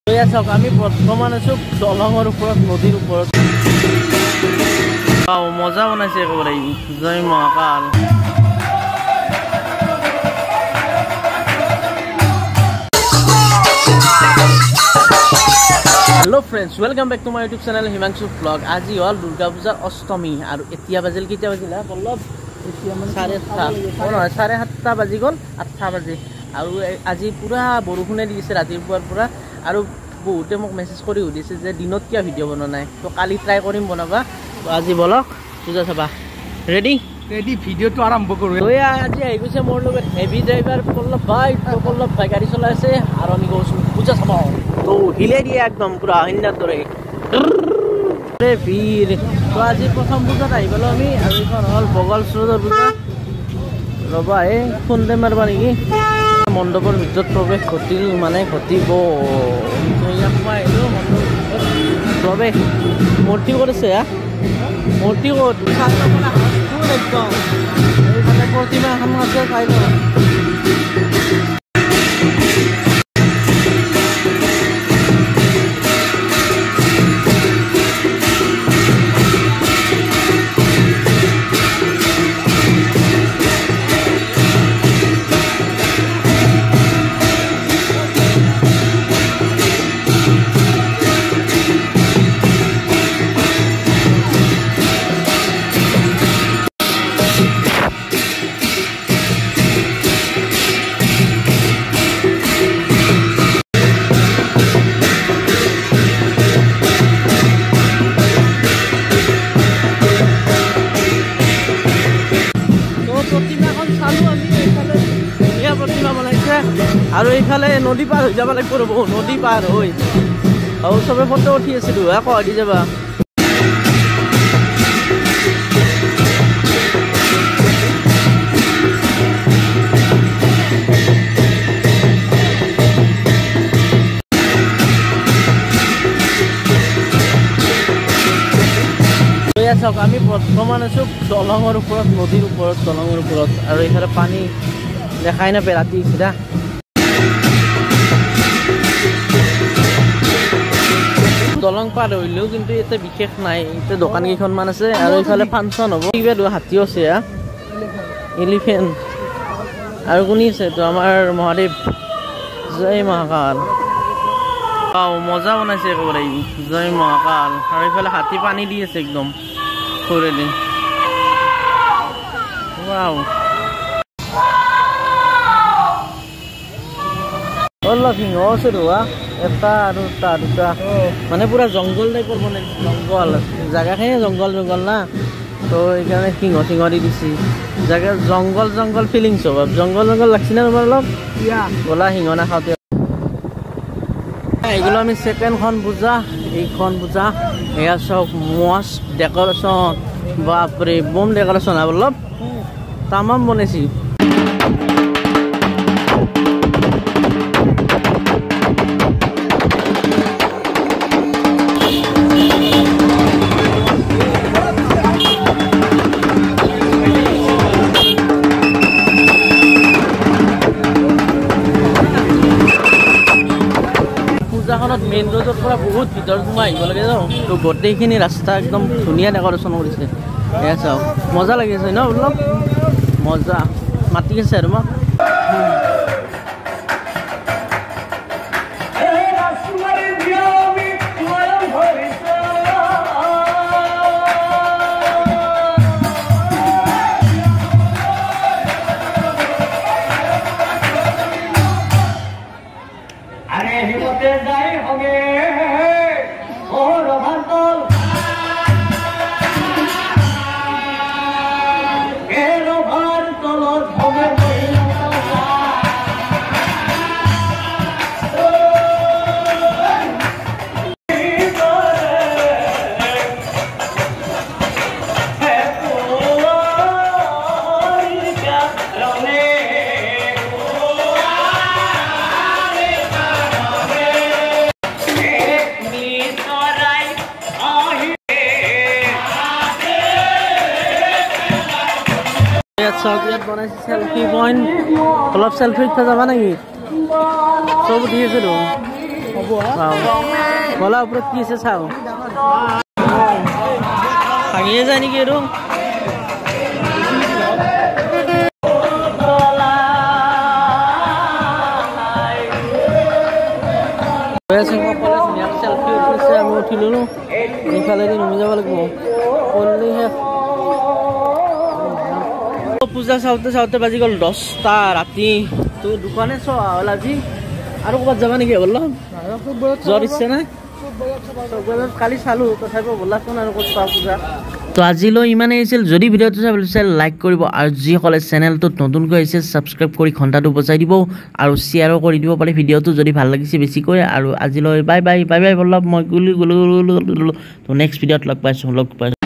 চাওক আমি বৰ্তমান আছো দলঙৰ ওপৰত নদীৰ ওপৰত মজা বনাইছে একেবাৰে জয় মহাকাল Hello friends, welcome back to my YouTube channel Himangshu vlog. আজি হল দুৰ্গা পূজাৰ অষ্টমী আৰু এতিয়া বাজিল কেতিয়া বাজিলা বল্লভ এতিয়া মানে 7:30 বাজি গল 8 বাজি আৰু আজি পুৰা বৰষুণে দিছে ৰাতিপুৱাৰ পৰা আৰু বহুতে মোক মেছেজ কৰি সুধিছে যে দিনত কিয় ভিডিঅ' বনোৱা নাই তো কালি ট্ৰাই কৰিম বনাবা তো আজি বলক পূজা চাবা ৰেডি ভিডিঅ'টো আৰম্ভ কৰো ওই আজি আহি গৈছে মোৰ লগত হেভি ড্ৰাইভাৰ পল্লৱ ভাই গাড়ী চলাই আছে আৰু আমি গৈছো পূজা চাবা তো হিলে দিয়ে একদম পুৰা হিন্দাৰ দৰে ৰে ভিৰ তো আজি প্ৰথম পূজাত আহি গলো আমি আৰু এখন হল বগল সূৰ্যৰ পূজা ৰবা খুন্দে মাৰবা নেকি মণ্ডপৰ ভিতৰত প্ৰৱেশ ঘটিল মানে ঘটিব প্ৰৱেশ মূৰ্তি কৰিছে মূৰ্তি ক'ত একদম এইফালে প্ৰতিমা এখন আছে চাই লওঁ আৰু এইফালে নদী পাৰ হৈ যাব লাগিব ৰ'ব নদী পাৰ হৈ আৰু চবে ফটো উঠি আছিলো আকৌ আহি যাবা চাওক আমি বৰ্তমান আছো দলঙৰ ওপৰত নদীৰ ওপৰত দলঙৰ ওপৰত আৰু এইফালে পানী দেখাই নাপায় ৰাতি চিধা দলং পাৰ হইলেও কিন্তু ইয়াতে বিশেষ নাই ইয়াতে দোকান কেইখনমান আছে আৰু এইফালে ফাংচন হ'ব কিবা হাতীও আছে এলিফেণ্ট আৰু কোনি আছে তো আমাৰ মহাদেৱ জয় মহাকাল মজা বনাইছে একেবাৰে জয় মহাকাল আৰু এইফালে হাতী পানী দি আছে একদম ফুৰেদি ৱাও সিংহ আছে ৰোৱা এটা আৰু দুটা মানে পুৰা জংঘল টাইপৰ মানে জংঘল জাগাখিনি জংঘল না তো এইকাৰণে সিংহ দি দিছি জাগা জংঘল ফিলিংছ হ'ব জংঘল লাগছি না তোমাৰ অলপ গলা সিংহ নাখাওঁতে এইগুলো আমি সেকেন্ডখন পূজা এইখন পূজা এয়া চাওক মস্ত ডেকৰেশ্যন বাপৰে বম ডেকৰেশ্যন অলপ তামাম বনাইছি মেইন ৰোডৰ পৰা বহুত ভিতৰত সোমাই আহিব লাগে তো গোটেইখিনি ৰাস্তা একদম ধুনীয়া ডেকৰেশ্যন কৰিছে এয়া চাওক মজা লাগিছে ন অলপ মজা মাতি আছে আৰু মোক ইয়াত বনাইছে সেলফি পইণ্ট অলপ সেলফি উঠা যাবা নেকি চব উঠি আছে বলা ওপৰত কি আছে চাওঁ ভাঙিয়ে যায় নেকি এইটো সেলফি উঠিছে আমি উঠি ললো এইফালেদি নমি যাব লাগিব পল্লিহে পূজা চাওঁতে চাওঁতে বাজি গ'ল 10টা ৰাতি তো দোকানে চোৱা হ'ল আজি আৰু ক'ৰবাত যাবা নেকি বল জ্বৰ ইচ্ছে নাই কালি চালো তথাপিও ব'লাচোন আৰু ক'ত চোৱা পূজা তো আজিলৈ ইমানেই আছিল যদি ভিডিঅ'টো চাই ভাল লাগিছে লাইক কৰিব আৰু যিসকলে চেনেলটোত নতুনকৈ আহিছে ছাবস্ক্ৰাইব কৰি ঘণ্টাটো বজাই দিব আৰু শ্বেয়াৰো কৰি দিব পাৰে ভিডিঅ'টো যদি ভাল লাগিছে বেছিকৈ আৰু আজিলৈ বাই বাই বলক মই গ'লো তো নেক্সট ভিডিঅ'ত লগ পাইছোঁ